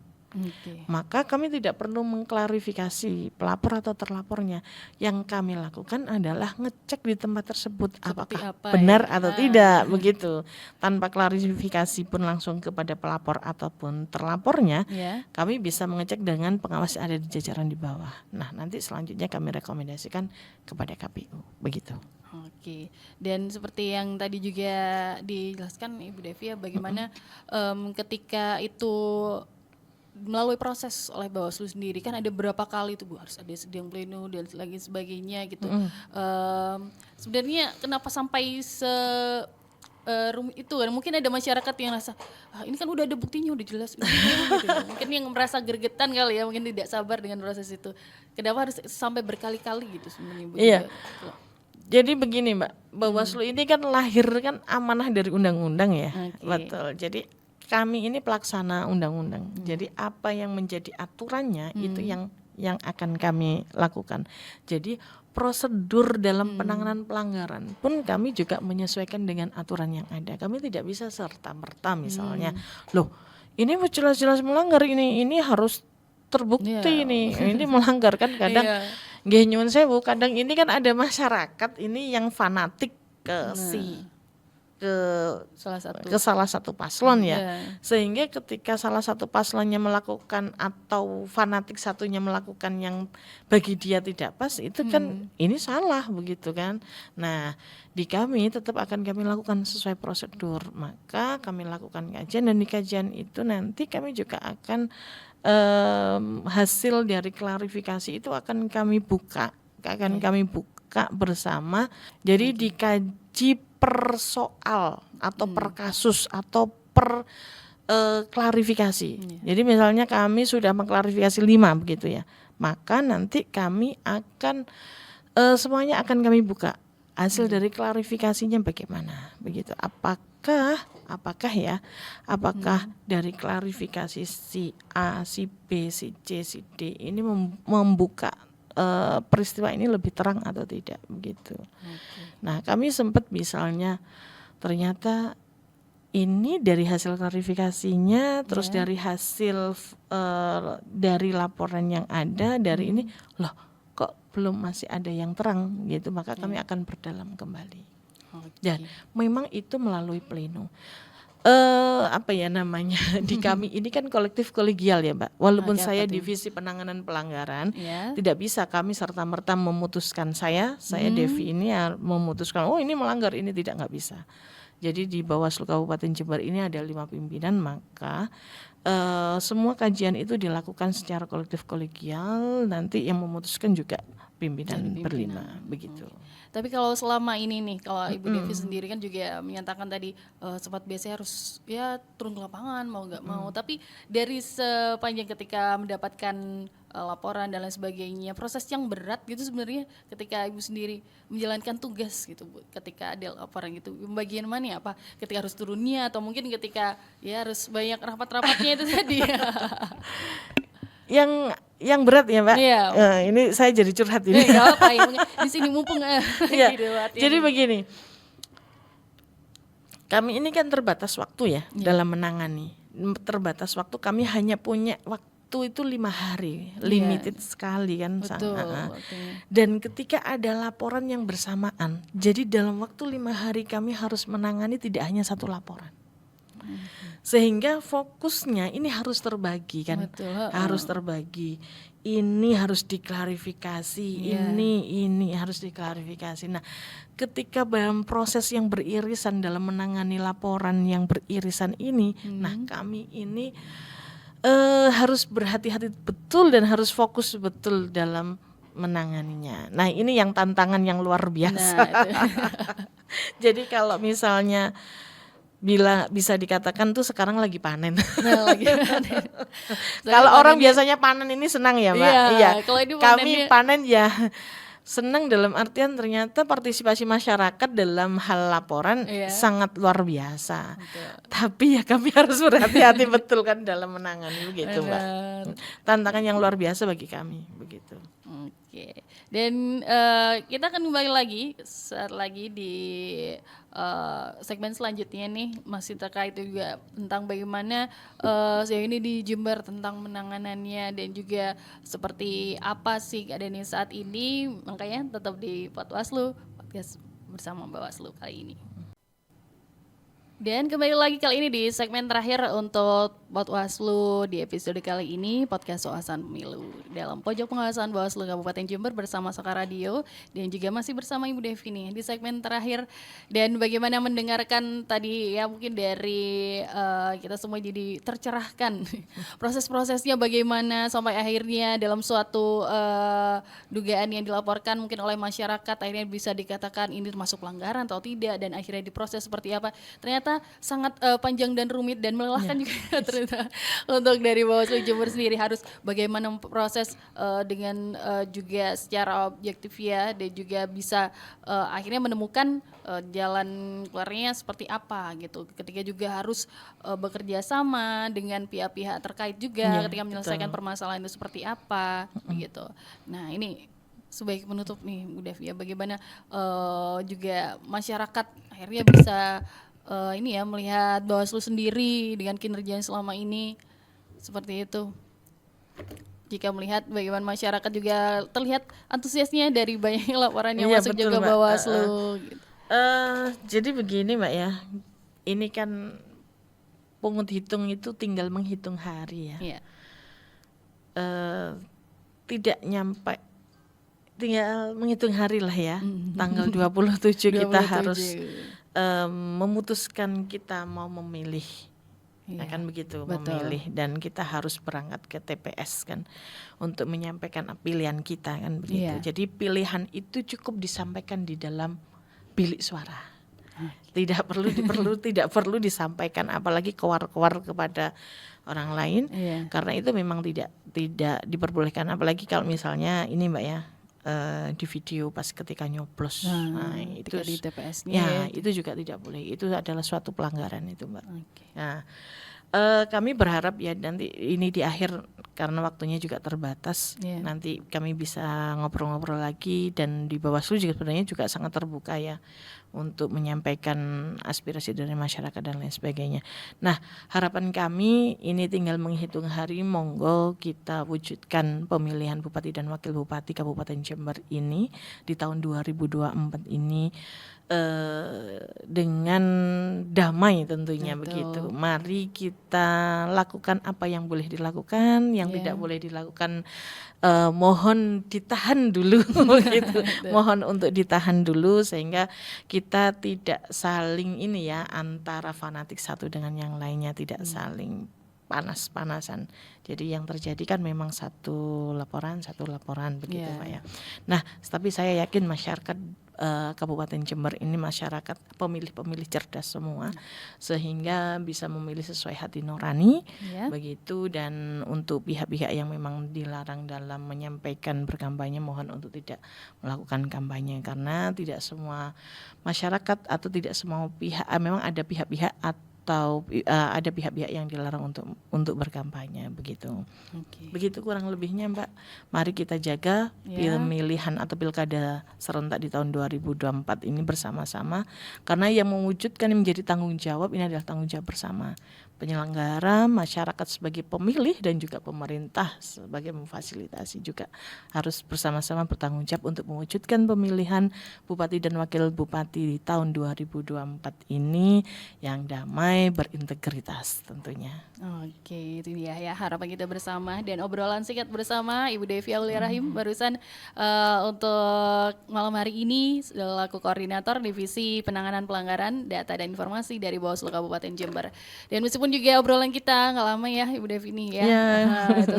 Maka kami tidak perlu mengklarifikasi pelapor atau terlapornya. Yang kami lakukan adalah ngecek di tempat tersebut apakah benar atau tidak begitu. Tanpa klarifikasi pun langsung kepada pelapor ataupun terlapornya, kami bisa mengecek dengan pengawas yang ada di jajaran di bawah. Nah, nanti selanjutnya kami rekomendasikan kepada KPU begitu. Oke, dan seperti yang tadi juga dijelaskan Ibu Devi ya, bagaimana ketika itu melalui proses oleh Bawaslu sendiri kan ada berapa kali itu Bu, harus ada sidang pleno dan lagi sebagainya gitu. Sebenarnya kenapa sampai rumit itu kan, mungkin ada masyarakat yang rasa ini kan udah ada buktinya udah jelas gitu. Mungkin yang merasa gregetan kali ya, mungkin tidak sabar dengan proses itu. Kenapa harus sampai berkali-kali gitu sebenarnya Bu? Jadi begini Mbak, Bawaslu ini kan lahir kan amanah dari undang-undang ya. Betul. Jadi kami ini pelaksana undang-undang. Jadi apa yang menjadi aturannya itu yang akan kami lakukan. Jadi prosedur dalam penanganan pelanggaran pun kami juga menyesuaikan dengan aturan yang ada. Kami tidak bisa serta-merta misalnya, loh ini jelas-jelas melanggar, ini harus terbukti ini melanggar kan kadang. Nggih nyuwun sewu, kadang ini kan ada masyarakat ini yang fanatik ke salah satu paslon ya. Sehingga ketika salah satu paslonnya melakukan atau fanatik satunya melakukan yang bagi dia tidak pas, itu kan ini salah begitu kan. Nah, di kami tetap akan kami lakukan sesuai prosedur. Maka kami lakukan kajian, dan di kajian itu nanti kami juga akan hasil dari klarifikasi itu akan kami buka bersama. Jadi dikaji per soal atau per kasus atau per klarifikasi. Jadi misalnya kami sudah mengklarifikasi 5 begitu ya, maka nanti kami akan semuanya akan kami buka hasil dari klarifikasinya bagaimana begitu. Apakah dari klarifikasi si A, si B, si C, si D ini membuka peristiwa ini lebih terang atau tidak begitu. Nah, kami sempat misalnya ternyata ini dari hasil klarifikasinya, terus dari hasil dari laporan yang ada dari ini, loh kok belum masih ada yang terang gitu, maka kami akan berdalam kembali. Dan memang itu melalui pleno. Di kami ini kan kolektif kolegial ya Mbak. Walaupun saya divisi penanganan pelanggaran, tidak bisa kami serta-merta memutuskan saya Devi ini memutuskan oh ini melanggar, ini nggak bisa. Jadi di Bawaslu Kabupaten Jember ini ada 5 pimpinan, maka semua kajian itu dilakukan secara kolektif kolegial, nanti yang memutuskan juga pimpinan berlima begitu. Tapi kalau selama ini nih, kalau Ibu Devi sendiri kan juga menyatakan tadi sempat biasanya harus ya turun ke lapangan mau nggak mau. Tapi dari sepanjang ketika mendapatkan laporan dan lain sebagainya, proses yang berat gitu sebenarnya ketika Ibu sendiri menjalankan tugas gitu Bu, ketika ada laporan gitu, bagian mana ya, apa ketika harus turunnya atau mungkin ketika ya harus banyak rapat-rapatnya itu tadi. Yang berat ya Mbak. Ini saya jadi curhat ini. Apa ya, di sini mumpung. Jadi begini, kami ini kan terbatas waktu ya dalam menangani. Terbatas waktu, kami hanya punya waktu itu 5 hari, limited sekali kan. Dan ketika ada laporan yang bersamaan, jadi dalam waktu 5 hari kami harus menangani tidak hanya satu laporan. Sehingga fokusnya ini harus terbagi kan. Harus terbagi. Ini harus diklarifikasi, ini harus diklarifikasi. Nah, ketika dalam proses yang beririsan dalam menangani laporan yang beririsan ini, nah kami ini harus berhati-hati betul dan harus fokus betul dalam menanganinya. Nah, ini yang tantangan yang luar biasa. Jadi kalau misalnya bila bisa dikatakan tuh sekarang lagi panen. Kalau orang biasanya panen ini senang ya Mbak. Iya. Kami panen ya senang dalam artian ternyata partisipasi masyarakat dalam hal laporan sangat luar biasa. Tapi ya kami harus berhati-hati betul kan dalam menangani begitu Mbak. Tantangan yang luar biasa bagi kami begitu. Oke. Dan kita akan kembali lagi saat lagi di segmen selanjutnya nih, masih terkait juga tentang bagaimana sejauh ini di Jember tentang penanganannya dan juga seperti apa sih keadaannya saat ini. Makanya tetap di Potwaslu, podcast bersama Bawaslu kali ini. Dan kembali lagi kali ini di segmen terakhir untuk Potwaslu di episode kali ini, podcast Soasan Pemilu dalam pojok pengawasan Bawaslu Kabupaten Jember bersama Soka Radio dan juga masih bersama Ibu Devi nih di segmen terakhir. Dan bagaimana mendengarkan tadi ya, mungkin dari kita semua jadi tercerahkan proses-prosesnya bagaimana sampai akhirnya dalam suatu dugaan yang dilaporkan mungkin oleh masyarakat akhirnya bisa dikatakan ini termasuk pelanggaran atau tidak, dan akhirnya diproses seperti apa. Ternyata sangat panjang dan rumit dan melelahkan juga Untuk dari Bawaslu Jember sendiri harus bagaimana memproses dengan juga secara objektif ya, dan juga bisa akhirnya menemukan jalan keluarnya seperti apa gitu. Ketika juga harus bekerja sama dengan pihak-pihak terkait juga ketika menyelesaikan permasalahan itu seperti apa gitu. Nah ini sebagai penutup nih Bu Devi ya, bagaimana juga masyarakat akhirnya bisa ini ya melihat Bawaslu sendiri dengan kinerja selama ini seperti itu. Jika melihat bagaimana masyarakat juga terlihat antusiasnya dari banyak laporan yang masuk betul, juga Mbak. Bawaslu gitu. Jadi begini Mbak ya, ini kan pungut hitung itu tinggal menghitung hari ya. Iya. Tidak nyampe, tinggal menghitung hari lah ya. Tanggal 27 kita harus memutuskan kita mau memilih. Kan begitu, memilih, dan kita harus berangkat ke TPS kan untuk menyampaikan pilihan kita kan begitu. Jadi pilihan itu cukup disampaikan di dalam bilik suara. Tidak perlu disampaikan apalagi kewar-kewar kepada orang lain, karena itu memang tidak diperbolehkan, apalagi kalau misalnya ini Mbak ya, di video pas ketika nyoblos, itu di TPS-nya ya itu juga tidak boleh, itu adalah suatu pelanggaran itu Mbak. Nah kami berharap ya nanti ini di akhir, karena waktunya juga terbatas, nanti kami bisa ngobrol-ngobrol lagi, dan di Bawaslu juga sebenarnya juga sangat terbuka ya untuk menyampaikan aspirasi dari masyarakat dan lain sebagainya. Nah harapan kami ini tinggal menghitung hari, monggo kita wujudkan pemilihan Bupati dan Wakil Bupati Kabupaten Jember ini di tahun 2024 ini dengan damai tentunya. Begitu. Mari kita lakukan apa yang boleh dilakukan, yang tidak boleh dilakukan mohon ditahan dulu gitu. Mohon untuk ditahan dulu sehingga kita tidak saling ini ya, antara fanatik satu dengan yang lainnya, tidak saling panas-panasan. Jadi yang terjadi kan memang satu laporan begitu Pak ya. Nah, tapi saya yakin masyarakat Kabupaten Jember ini masyarakat pemilih-pemilih cerdas semua, sehingga bisa memilih sesuai hati nurani, begitu. Dan untuk pihak-pihak yang memang dilarang dalam menyampaikan berkampanye, mohon untuk tidak melakukan kampanye, karena tidak semua masyarakat atau tidak semua pihak, memang ada pihak-pihak atau ada pihak-pihak yang dilarang untuk berkampanye begitu. Begitu kurang lebihnya Mbak. Mari kita jaga pemilihan atau pilkada serentak di tahun 2024 ini bersama-sama, karena yang mewujudkan yang menjadi tanggung jawab ini adalah tanggung jawab bersama penyelenggara, masyarakat sebagai pemilih, dan juga pemerintah sebagai memfasilitasi juga harus bersama-sama bertanggung jawab untuk mewujudkan pemilihan Bupati dan Wakil Bupati di tahun 2024 ini yang damai, berintegritas tentunya. Oke, itu dia ya harapan kita bersama dan obrolan singkat bersama Ibu Devi Aulia Rahim barusan untuk malam hari ini selaku koordinator Divisi Penanganan Pelanggaran Data dan Informasi dari Bawaslu Kabupaten Jember. Dan meskipun juga obrolan kita nggak lama ya Ibu Devi ini ya.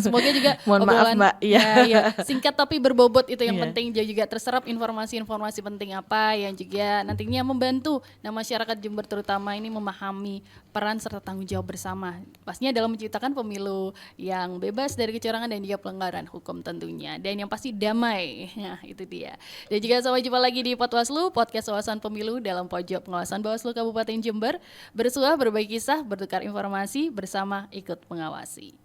Semoga juga mohon obrolan maaf, Mbak. Singkat tapi berbobot itu yang penting, juga terserap informasi-informasi penting apa yang juga nantinya membantu masyarakat Jember terutama ini memahami peran serta tanggung jawab bersama. Pastinya dalam menciptakan pemilu yang bebas dari kecurangan dan juga pelanggaran hukum tentunya. Dan yang pasti damai. Nah, itu dia. Dan juga sampai jumpa lagi di Potwaslu, podcast wawasan pemilu dalam pojok pengawasan Bawaslu Kabupaten Jember. Bersua, berbagi kisah, bertukar informasi bersama ikut mengawasi.